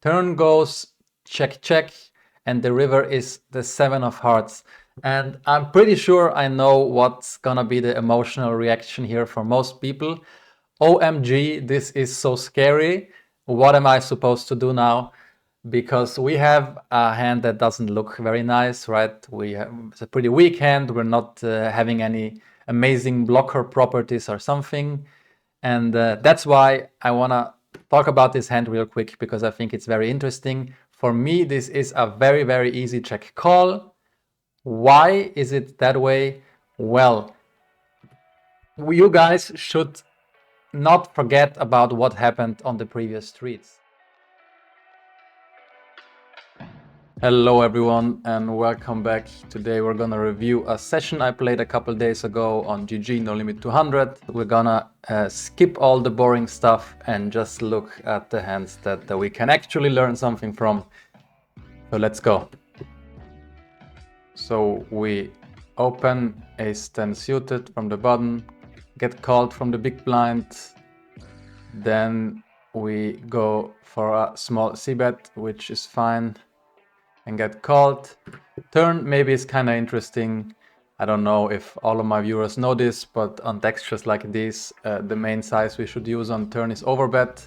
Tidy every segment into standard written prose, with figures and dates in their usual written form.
Turn goes check, check, and the river is the 7 of hearts. And I'm pretty sure I know what's gonna be the emotional reaction here for most people. OMG, this is so scary. What am I supposed to do now? Because we have a hand that doesn't look very nice, right? It's a pretty weak hand. We're not having any amazing blocker properties or something. And that's why I want to talk about this hand real quick, because I think it's very interesting. For me, this is a very, very easy check call. Why is it that way? Well, you guys should not forget about what happened on the previous streets. Hello everyone and welcome back. Today we're gonna review a session I played a couple days ago on GG No Limit 200. We're gonna skip all the boring stuff and just look at the hands that we can actually learn something from. So let's go. So we open ace-10 suited from the bottom, get called from the big blind, then we go for a small c-bet, which is fine, and get called. Turn maybe is kind of interesting. I don't know if all of my viewers know this, but on textures like this, the main size we should use on turn is overbet.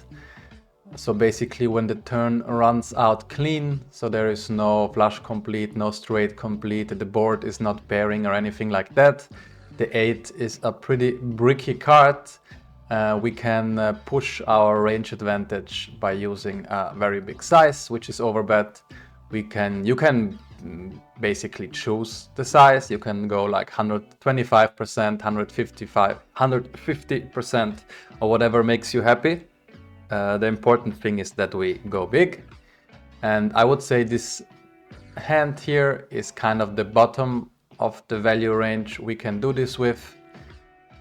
So basically when the turn runs out clean, so there is no flush complete, no straight complete, the board is not pairing or anything like that. The 8 is a pretty bricky card. We can push our range advantage by using a very big size, which is overbet. You can basically choose the size. You can go like 125%, 150%, or whatever makes you happy. The important thing is that we go big. And I would say this hand here is kind of the bottom of the value range we can do this with.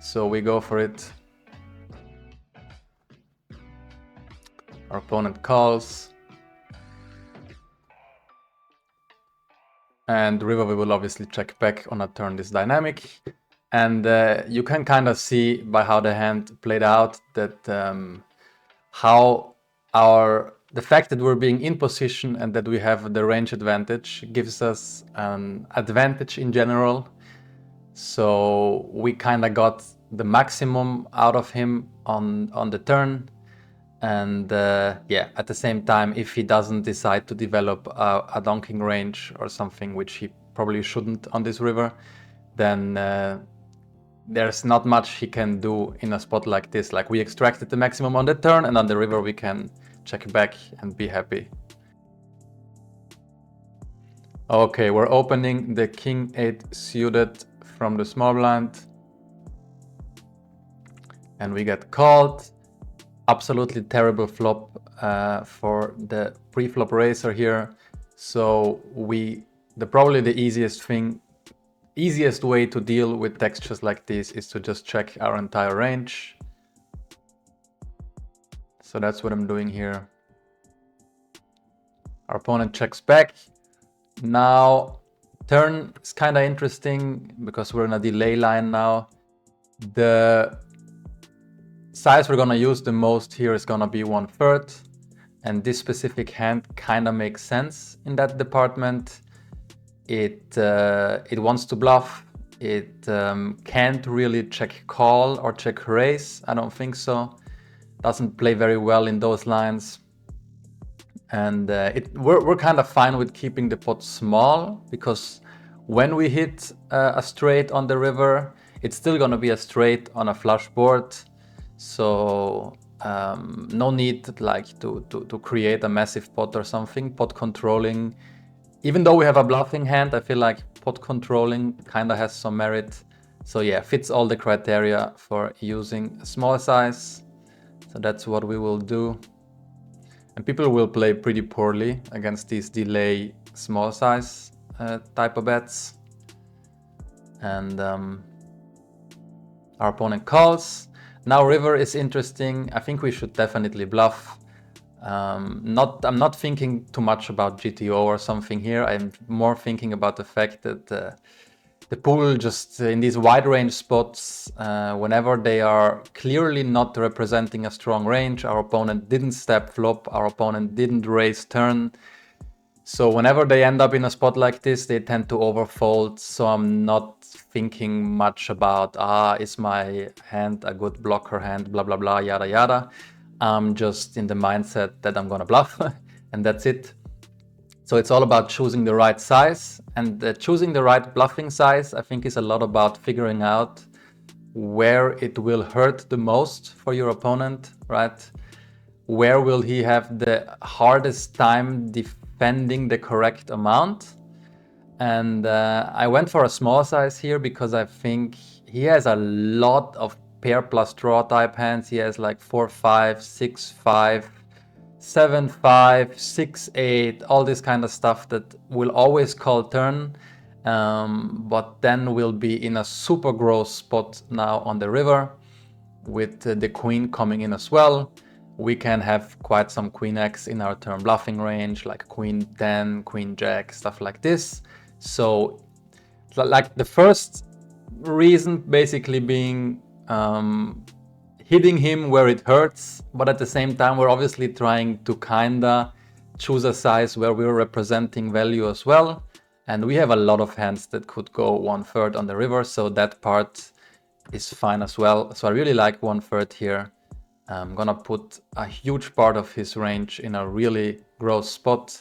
So we go for it. Our opponent calls. And river we will obviously check back on a turn this dynamic. And you can kind of see by how the hand played out that the fact that we're being in position and that we have the range advantage gives us an advantage in general. So we kind of got the maximum out of him on the turn. And yeah, at the same time, if he doesn't decide to develop a donking range or something, which he probably shouldn't on this river, then there's not much he can do in a spot like this. Like, we extracted the maximum on the turn, and on the river we can check back and be happy. Okay, we're opening the king 8 suited from the small blind. And we get called. Absolutely terrible flop for the pre-flop racer here. So probably the easiest way to deal with textures like this is to just check our entire range. So that's what I'm doing here. Our opponent checks back. Now turn is kind of interesting because we're in a delay line now. The size we're gonna use the most here is gonna be 1/3, and this specific hand kind of makes sense in that department. It wants to bluff. It can't really check call or check raise. I don't think so. Doesn't play very well in those lines. And we're kind of fine with keeping the pot small, because when we hit a straight on the river, it's still gonna be a straight on a flush board. So no need like to create a massive pot or something. Pot controlling, even though we have a bluffing hand, I feel like pot controlling kind of has some merit. So yeah, fits all the criteria for using a small size. So that's what we will do. And people will play pretty poorly against these delay small size type of bets. And our opponent calls. Now river is interesting. I think we should definitely bluff. I'm not thinking too much about GTO or something here. I'm more thinking about the fact that the pool just in these wide range spots, whenever they are clearly not representing a strong range, our opponent didn't step flop, our opponent didn't raise turn. So whenever they end up in a spot like this, they tend to overfold. So I'm not thinking much about, is my hand a good blocker hand, blah, blah, blah, yada, yada. I'm just in the mindset that I'm gonna bluff and that's it. So it's all about choosing the right size, and choosing the right bluffing size, I think, is a lot about figuring out where it will hurt the most for your opponent, right? Where will he have the hardest time defending the correct amount? And I went for a small size here because I think he has a lot of pair plus draw type hands. He has like 4-5, 6-5, 7-5, 6-8, all this kind of stuff that will always call turn, but then will be in a super gross spot now on the river with the queen coming in as well. We can have quite some queen X in our turn bluffing range, like queen 10, queen jack, stuff like this. So like the first reason basically being hitting him where it hurts, but at the same time we're obviously trying to kinda choose a size where we're representing value as well, and we have a lot of hands that could go 1/3 on the river, so that part is fine as well. So I really like 1/3 here. I'm gonna put a huge part of his range in a really gross spot.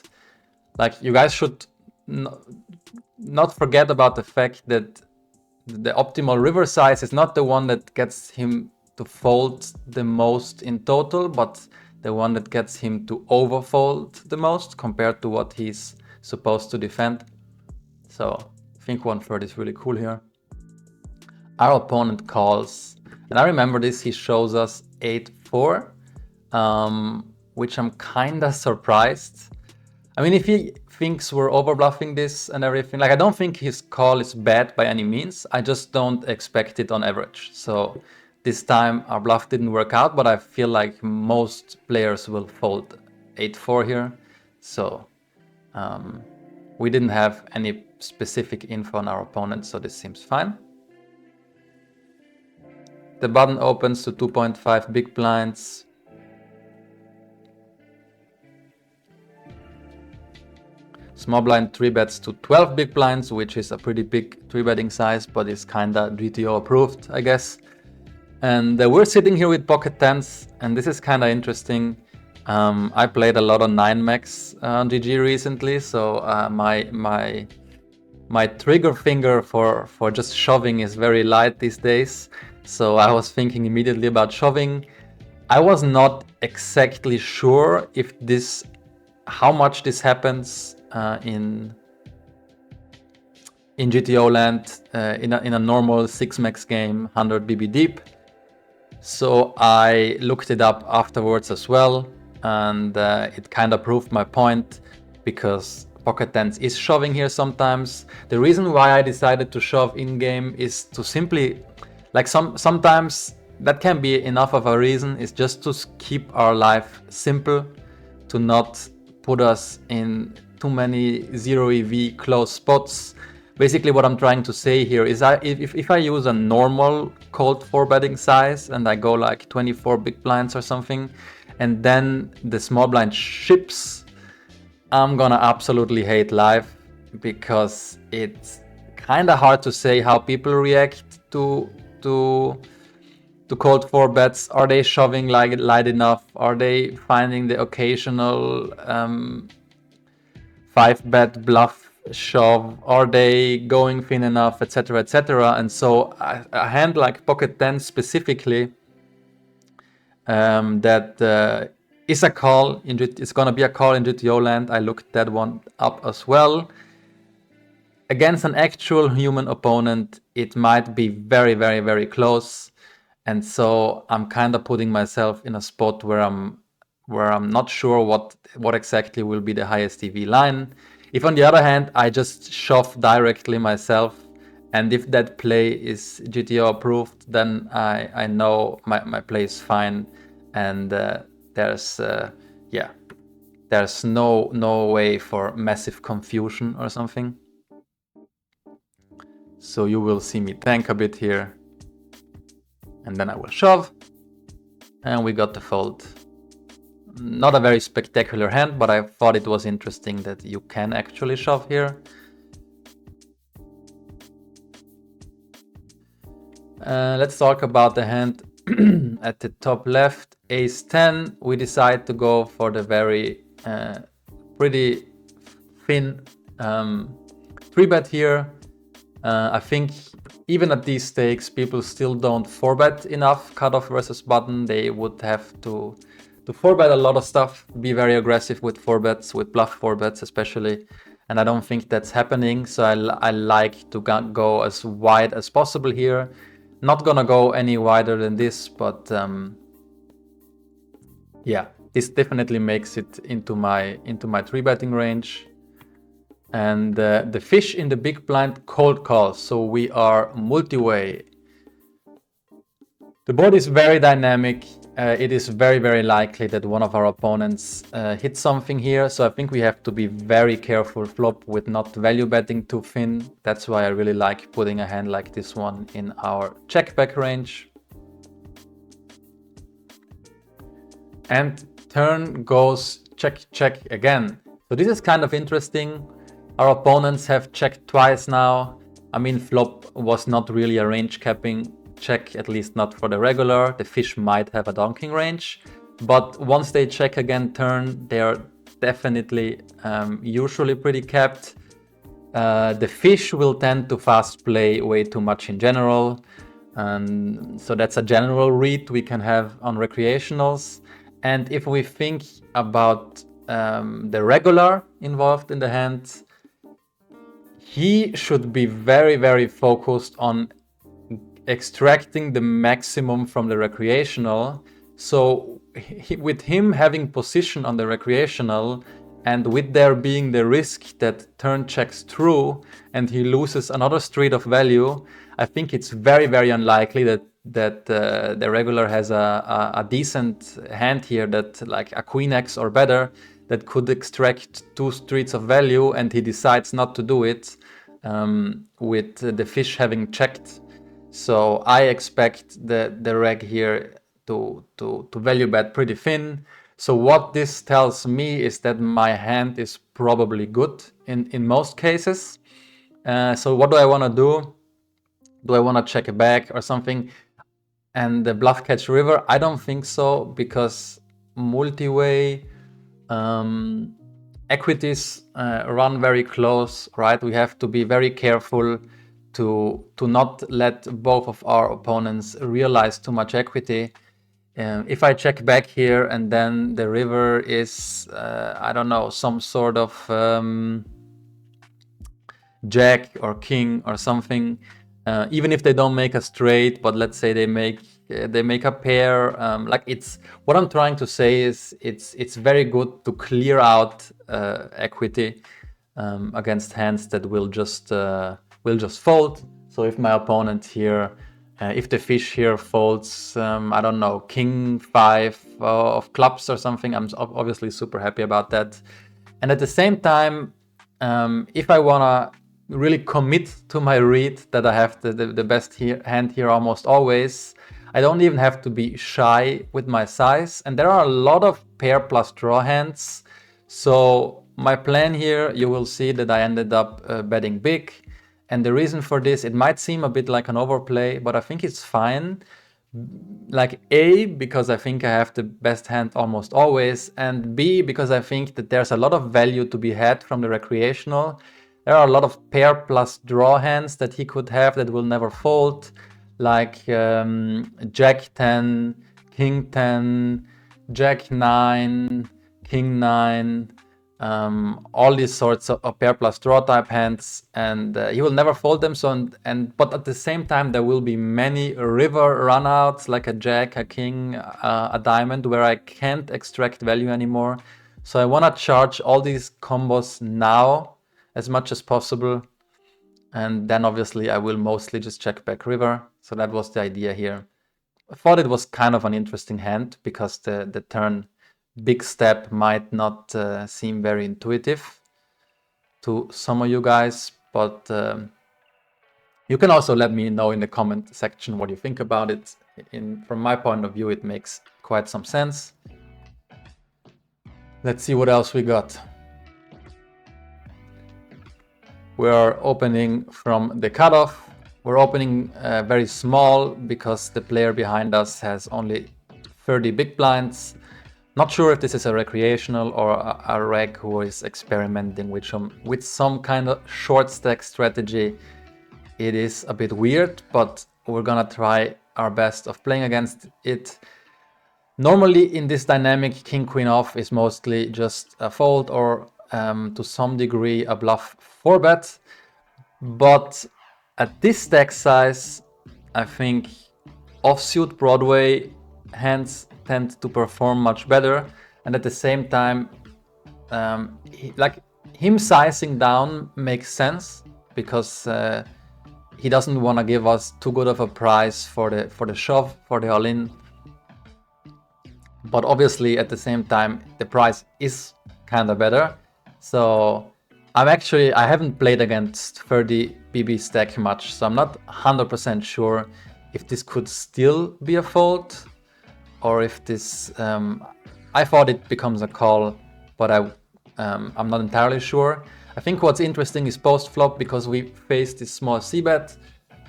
Like, you guys should not forget about the fact that the optimal river size is not the one that gets him to fold the most in total, but the one that gets him to overfold the most compared to what he's supposed to defend. So I think 1/3 is really cool here. Our opponent calls, and I remember this, he shows us 8-4, which I'm kinda surprised. I mean, if he thinks we're overbluffing this and everything, like, I don't think his call is bad by any means. I just don't expect it on average. So this time our bluff didn't work out, but I feel like most players will fold 8-4 here. So we didn't have any specific info on our opponent, so this seems fine. The button opens to 2.5 big blinds. Small blind 3-bets to 12 big blinds, which is a pretty big 3-betting size, but is kinda GTO approved, I guess. And we're sitting here with pocket tens, and this is kinda interesting. I played a lot on 9max on GG recently, so my trigger finger for just shoving is very light these days. So I was thinking immediately about shoving. I was not exactly sure if how much this happens in GTO land in a normal 6max game, 100 BB deep. So I looked it up afterwards as well, and it kind of proved my point, because pocket tens is shoving here sometimes. The reason why I decided to shove in-game is to simply, like, sometimes that can be enough of a reason, is just to keep our life simple, to not put us in too many 0 EV close spots. Basically what I'm trying to say here is if I use a normal cold 4-betting size and I go like 24 big blinds or something, and then the small blind ships, I'm gonna absolutely hate life, because it's kind of hard to say how people react to cold 4-bets. Are they shoving like light enough? Are they finding the occasional 5-bet bluff shove? Are they going thin enough, etc., etc.? And so a hand like pocket 10 specifically, that is a call, it's gonna be a call in GTO land. I looked that one up as well. Against an actual human opponent, it might be very, very, very close. And so I'm kind of putting myself in a spot where I'm not sure what exactly will be the highest EV line. If on the other hand, I just shove directly myself, and if that play is GTO approved, then I know my play is fine, and there's no way for massive confusion or something. So you will see me tank a bit here, and then I will shove, and we got the fold. Not a very spectacular hand, but I thought it was interesting that you can actually shove here. Let's talk about the hand at the top left, ace 10. We decide to go for the very pretty thin 3-bet here. I think even at these stakes, people still don't 4-bet enough cutoff versus button. They would have to 4-bet a lot of stuff, be very aggressive with 4-bets, with bluff 4-bets especially. And I don't think that's happening. So I like to go as wide as possible here. Not gonna go any wider than this, but yeah, this definitely makes it into my 3-betting range. And the fish in the big blind cold calls, so we are multi-way. The board is very dynamic. It is very, very likely that one of our opponents hits something here, so I think we have to be very careful flop with not value betting too thin. That's why I really like putting a hand like this one in our check back range. And turn goes check, check again. So this is kind of interesting. Our opponents have checked twice now. I mean, flop was not really a range capping check, at least not for the regular. The fish might have a donking range, but once they check again turn, they're definitely usually pretty capped. The fish will tend to fast play way too much in general. So that's a general read we can have on recreationals. And if we think about the regular involved in the hand, he should be very, very focused on extracting the maximum from the recreational. So with him having position on the recreational, and with there being the risk that turn checks through and he loses another street of value, I think it's very, very unlikely that the regular has a decent hand here, that like a queen X or better, that could extract 2 streets of value, and he decides not to do it with the fish having checked. So I expect the reg here to value bet pretty thin. So what this tells me is that my hand is probably good in most cases. So what do I want to do? Do I want to check it back or something? And the bluff catch river? I don't think so, because multi-way equities run very close, right? We have to be very careful to not let both of our opponents realize too much equity. If I check back here and then the river is, I don't know, some sort of jack or king or something, even if they don't make a straight, but let's say they make a pair, like it's, what I'm trying to say is it's very good to clear out equity against hands that will just fold. So if my opponent here, if the fish here folds, I don't know, king 5 of clubs or something, I'm obviously super happy about that. And at the same time, if I wanna really commit to my read that I have the best hand here almost always, I don't even have to be shy with my size. And there are a lot of pair plus draw hands. So my plan here, you will see that I ended up betting big. And the reason for this, it might seem a bit like an overplay, but I think it's fine. Like A, because I think I have the best hand almost always, and B, because I think that there's a lot of value to be had from the recreational. There are a lot of pair plus draw hands that he could have that will never fold, like Jack 10, King 10, Jack 9, King 9, all these sorts of pair plus draw type hands, and he will never fold them. So but at the same time there will be many river runouts like a jack, a king, a diamond, where I can't extract value anymore. So I want to charge all these combos now as much as possible, and then obviously I will mostly just check back river. So that was the idea here. I thought it was kind of an interesting hand because the turn big step might not seem very intuitive to some of you guys, but You can also let me know in the comment section what you think about it. From my point of view, it makes quite some sense. Let's see what else we got. We're opening from the cutoff. We're opening very small because the player behind us has only 30 big blinds. Not sure if this is a recreational or a reg who is experimenting with some kind of short stack strategy. It is a bit weird, but we're gonna try our best of playing against it. Normally in this dynamic, king queen off is mostly just a fold or to some degree a bluff 4-bet. But at this stack size, I think offsuit Broadway hands tend to perform much better, and at the same time, him sizing down makes sense because he doesn't want to give us too good of a price for the shove, for the all-in. But obviously at the same time the price is kind of better. So I haven't played against 30 BB stack much, so I'm not 100% sure if this could still be a fold or if this I thought it becomes a call, but I'm not entirely sure. I think what's interesting is post flop because we face this small c-bet,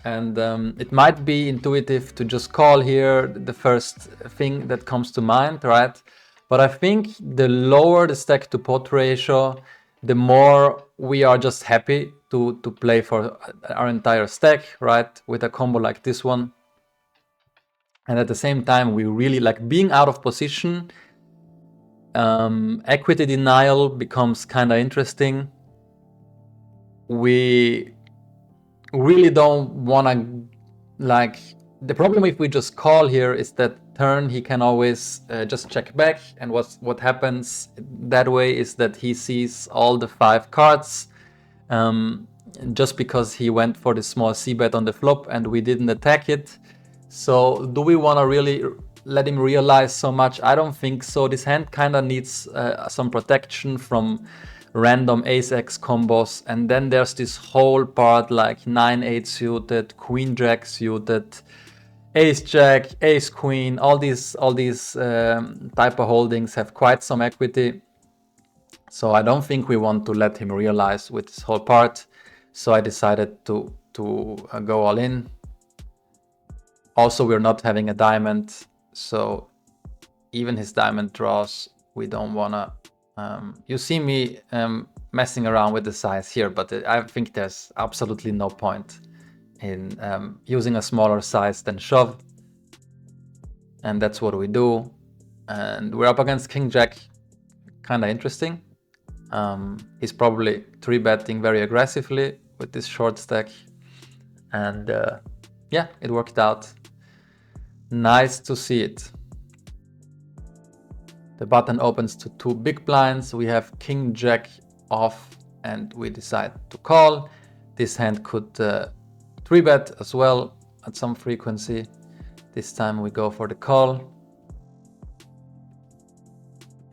and it might be intuitive to just call here, the first thing that comes to mind, right? But I think the lower the stack to pot ratio, the more we are just happy to play for our entire stack, right? With a combo like this one. And at the same time, we really like being out of position. Equity denial becomes kind of interesting. We really don't want to, like, the problem if we just call here is that turn he can always just check back, and what happens that way is that he sees all the 5 cards just because he went for the small c-bet on the flop and we didn't attack it. So do we want to really let him realize so much? I don't think so. This hand kind of needs some protection from random ace-x combos, and then there's this whole part like 9-8 suited, queen-jack suited, ace-jack, ace-queen, all these type of holdings have quite some equity. So I don't think we want to let him realize with this whole part. So I decided to go all in. Also, we're not having a diamond, so even his diamond draws, we don't wanna. You see me messing around with the size here, but I think there's absolutely no point in using a smaller size than shove. And that's what we do. And we're up against king jack, kind of interesting. He's probably 3-betting very aggressively with this short stack. And yeah, it worked out. Nice to see it. The button opens to 2 big blinds. We have king jack off and we decide to call. This hand could 3-bet as well at some frequency. This time we go for the call.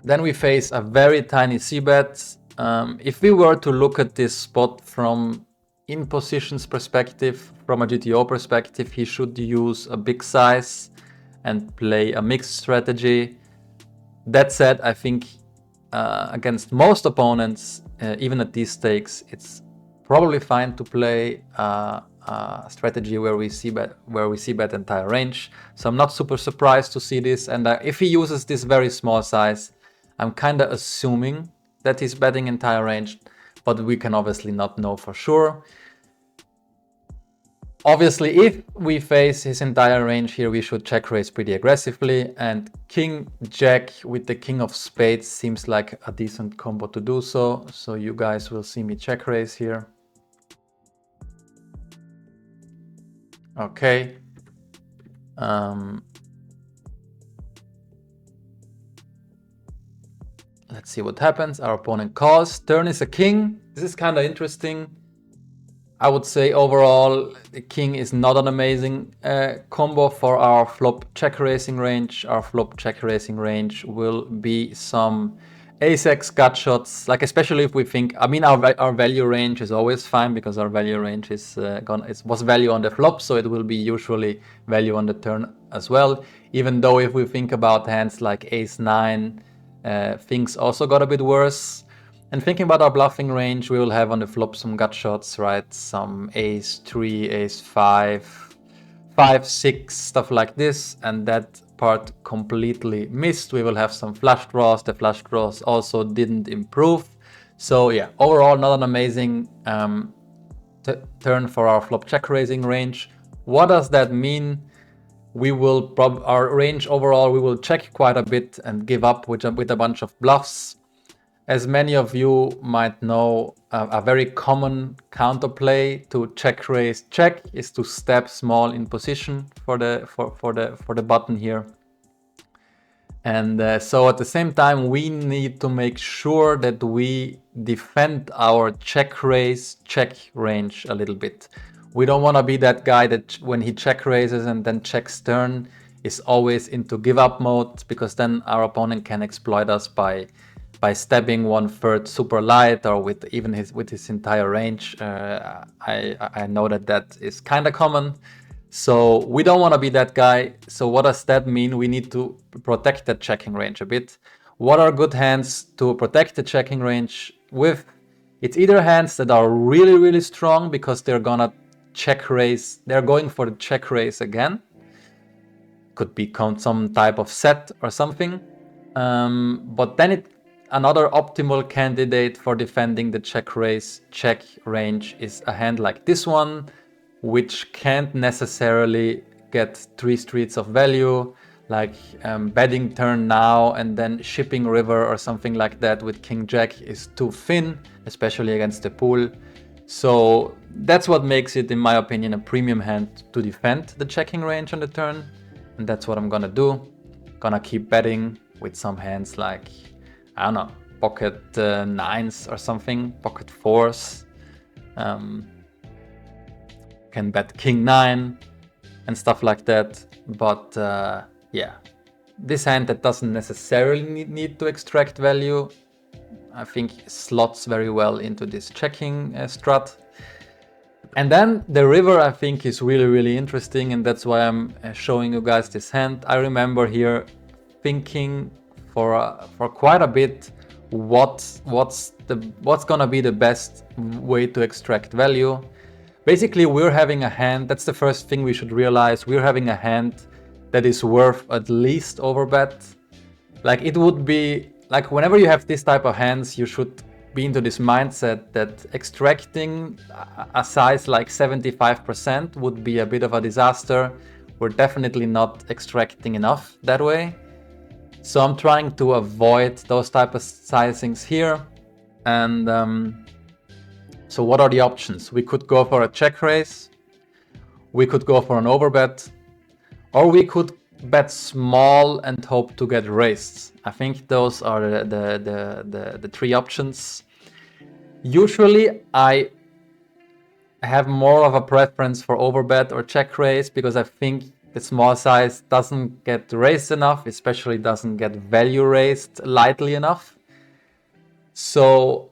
Then we face a very tiny c-bet. If we were to look at this spot from in positions perspective, from a GTO perspective, he should use a big size and play a mixed strategy. That said, I think against most opponents, even at these stakes, it's probably fine to play a strategy where we see bet entire range. So I'm not super surprised to see this. And if he uses this very small size, I'm kind of assuming that he's betting entire range, but we can obviously not know for sure. Obviously, if we face his entire range here, we should check raise pretty aggressively, and king jack with the king of spades seems like a decent combo to do so. So you guys will see me check raise here. Okay. Let's see what happens. Our opponent calls. Turn is a king. This is kind of interesting. I would say overall, the king is not an amazing combo for our flop check raising range. Our flop check raising range will be some ace-x gut shots, like especially if we think, I mean, our value range is always fine because our value range is was value on the flop, so it will be usually value on the turn as well. Even though if we think about hands like ace-9, things also got a bit worse. And thinking about our bluffing range, we will have on the flop some gut shots, right? Some ace-3, ace-5, 5-6, stuff like this, and that part completely missed. We will have some flush draws. The flush draws also didn't improve. So yeah, overall not an amazing turn for our flop check raising range. What does that mean? We will our range overall, we will check quite a bit and give up with a bunch of bluffs. As many of you might know, a very common counterplay to check raise check is to step small in position for the button here. And so at the same time, we need to make sure that we defend our check raise check range a little bit. We don't want to be that guy that when he check raises and then checks turn is always into give up mode, because then our opponent can exploit us by stepping 1/3 super light or with his entire range. I know that is kind of common. So we don't want to be that guy. So what does that mean? We need to protect that checking range a bit. What are good hands to protect the checking range with? It's either hands that are really, really strong because they're gonna check raise. They're going for the check raise again. Could be some type of set or something. But then another optimal candidate for defending the check raise check range is a hand like this one, which can't necessarily get 3 streets of value, like betting turn now and then shipping river or something like that with king jack is too thin, especially against the pool. So that's what makes it, in my opinion, a premium hand to defend the checking range on the turn. And that's what I'm gonna do. Gonna keep betting with some hands like, I don't know, pocket 9s or something, pocket 4s. Can bet king 9 and stuff like that. But yeah, this hand that doesn't necessarily need to extract value, I think slots very well into this checking strat. And then the river, I think, is really, really interesting, and that's why I'm showing you guys this hand. I remember here thinking for quite a bit what's gonna be the best way to extract value. Basically, we're having a hand, that's the first thing we should realize, we're having a hand that is worth at least overbet. Like, it would be, like, whenever you have this type of hands, you should be into this mindset that extracting a size like 75% would be a bit of a disaster. We're definitely not extracting enough that way. So I'm trying to avoid those type of sizings here. And so what are the options? We could go for a check raise, we could go for an overbet, or we could bet small and hope to get raised. I think those are the 3 options. Usually I have more of a preference for overbet or check raise because I think the small size doesn't get raised enough, especially doesn't get value raised lightly enough. So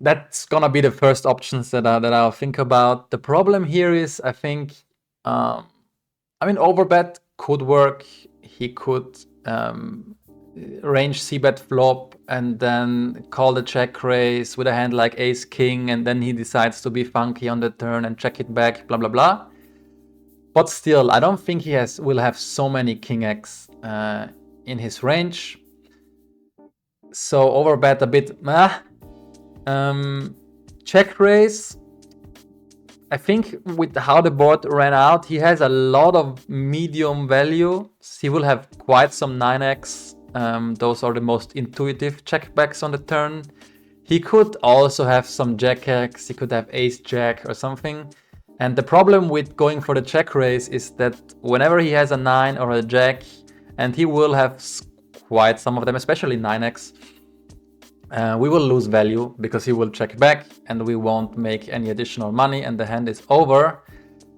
that's gonna be the first options that I'll think about. The problem here is, I think, I mean, overbet could work. He could range c-bet flop and then call the check raise with a hand like ace king, and then he decides to be funky on the turn and check it back, blah blah blah. But still, I don't think he will have so many king x in his range. So overbet a bit. Check raise, I think with how the board ran out, he has a lot of medium value. He will have quite some 9x. Those are the most intuitive checkbacks on the turn. He could also have some jack x, he could have ace jack or something. And the problem with going for the check raise is that whenever he has a 9 or a jack, and he will have quite some of them, especially 9x, we will lose value because he will check back and we won't make any additional money and the hand is over.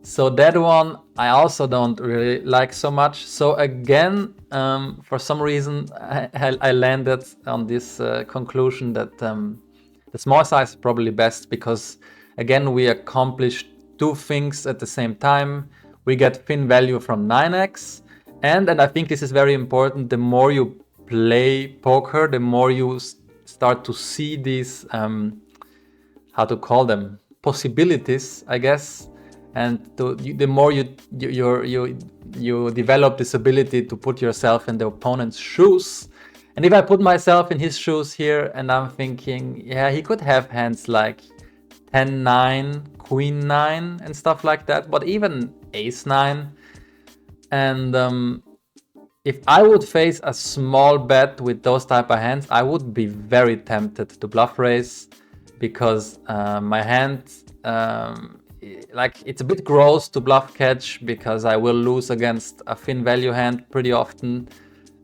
So that one I also don't really like so much. So again, for some reason, I landed on this conclusion that the small size is probably best, because again, we accomplish two things at the same time. We get thin value from 9x, and I think this is very important, the more you play poker, the more you start to see these, how to call them, possibilities, I guess. And the more you develop this ability to put yourself in the opponent's shoes. And if I put myself in his shoes here, and I'm thinking, yeah, he could have hands like 10-9, Queen-9 and stuff like that, but even Ace-9. And if I would face a small bet with those type of hands, I would be very tempted to bluff raise, because my hand, like, it's a bit gross to bluff catch, because I will lose against a thin value hand pretty often.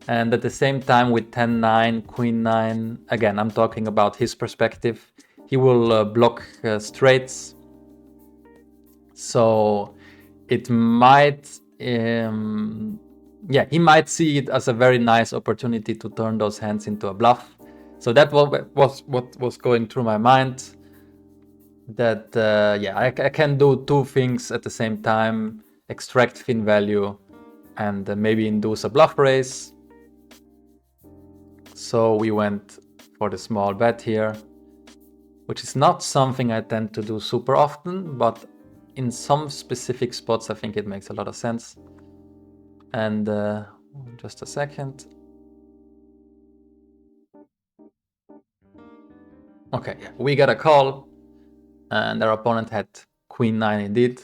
And at the same time, with 10-9, Queen-9, again, I'm talking about his perspective, he will block straights. So it might, yeah, he might see it as a very nice opportunity to turn those hands into a bluff. So that was what was going through my mind. That yeah, I can do two things at the same time: extract thin value and maybe induce a bluff raise. So we went for the small bet here, which is not something I tend to do super often, but in some specific spots I think it makes a lot of sense. And just a second. Okay, we got a call, and our opponent had Queen-9 indeed.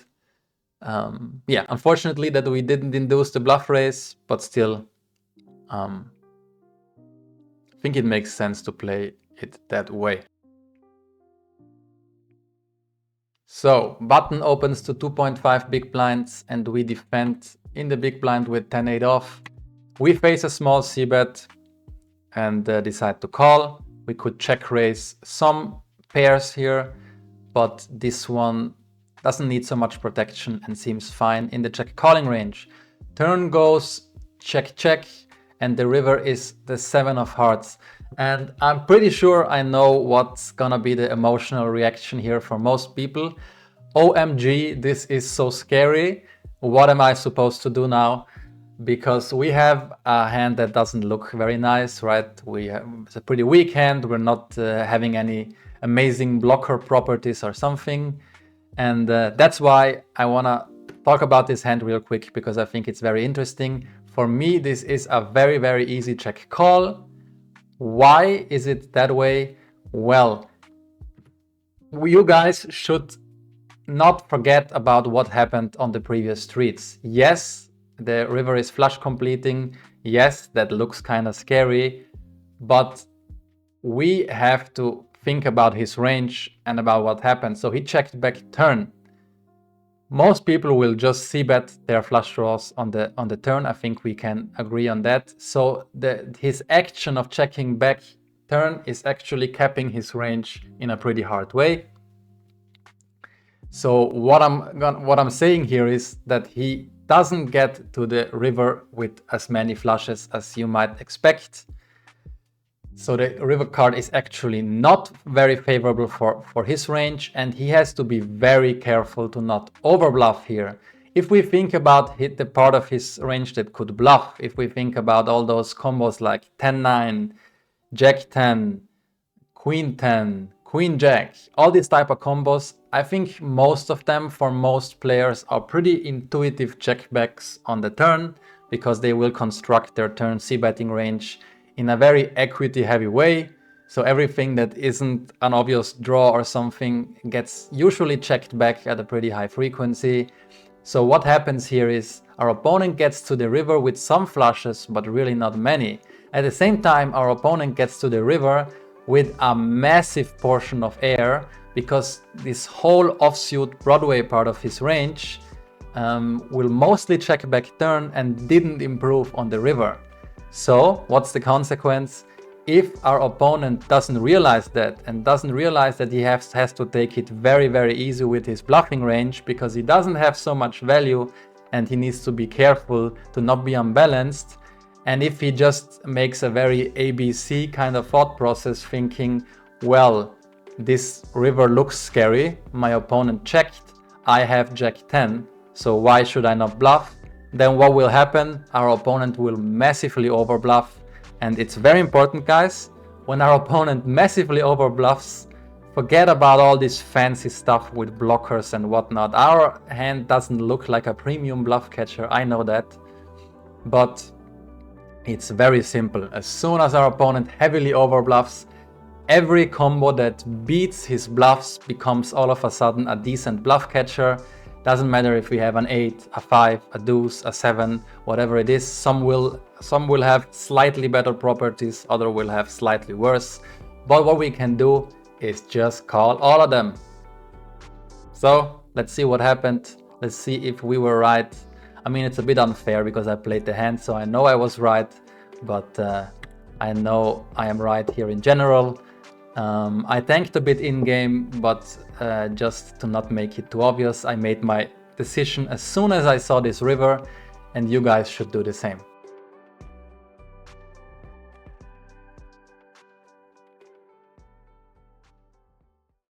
Yeah, unfortunately that we didn't induce the bluff raise, but still, I think it makes sense to play it that way. So button opens to 2.5 big blinds, and we defend in the big blind with 10-8 off. We face a small c-bet and decide to call. We could check raise some pairs here, but this one doesn't need so much protection and seems fine in the check calling range. Turn goes check check, and the river is the 7 of hearts. And I'm pretty sure I know what's gonna be the emotional reaction here for most people. OMG, this is so scary. What am I supposed to do now? Because we have a hand that doesn't look very nice, right? It's a pretty weak hand. We're not having any amazing blocker properties or something. And that's why I wanna talk about this hand real quick, because I think it's very interesting. For me, this is a very, very easy check call. Why is it that way? Well, you guys should not forget about what happened on the previous streets. Yes, the river is flush completing. Yes, that looks kind of scary, but we have to think about his range and about what happened. So he checked back turn. Most people will just c-bet their flush draws on the turn. I think we can agree on that. So his action of checking back turn is actually capping his range in a pretty hard way. So what I'm saying here is that he doesn't get to the river with as many flushes as you might expect. So the river card is actually not very favorable for his range, and he has to be very careful to not overbluff here. If we think about the part of his range that could bluff, if we think about all those combos like 10-9, Jack-10, Queen-10, Queen-Jack, all these type of combos, I think most of them, for most players, are pretty intuitive checkbacks on the turn, because they will construct their turn c-betting range in a very equity heavy way. So everything that isn't an obvious draw or something gets usually checked back at a pretty high frequency. So what happens here is our opponent gets to the river with some flushes, but really not many. At the same time, our opponent gets to the river with a massive portion of air, because this whole offsuit Broadway part of his range will mostly check back turn and didn't improve on the river. So what's the consequence? if our opponent doesn't realize that and doesn't realize that he has to take it very, very easy with his bluffing range because he doesn't have so much value and he needs to be careful to not be unbalanced, and if he just makes a very ABC kind of thought process thinking, well, this river looks scary, my opponent checked, I have Jack 10, so why should I not bluff? Then what will happen? Our opponent will massively overbluff. And it's very important, guys, when our opponent massively overbluffs, forget about all this fancy stuff with blockers and whatnot. Our hand doesn't look like a premium bluff catcher, I know that. But it's very simple. As soon as our opponent heavily overbluffs, every combo that beats his bluffs becomes all of a sudden a decent bluff catcher. Doesn't matter if we have an 8, a 5, a deuce, a 7, whatever it is. Some will have slightly better properties, other will have slightly worse. But what we can do is just call all of them. So let's see what happened. Let's see if we were right. I mean, it's a bit unfair because I played the hand, so I know I was right, but I know I am right here in general. I tanked a bit in-game, but just to not make it too obvious, I made my decision as soon as I saw this river, and you guys should do the same.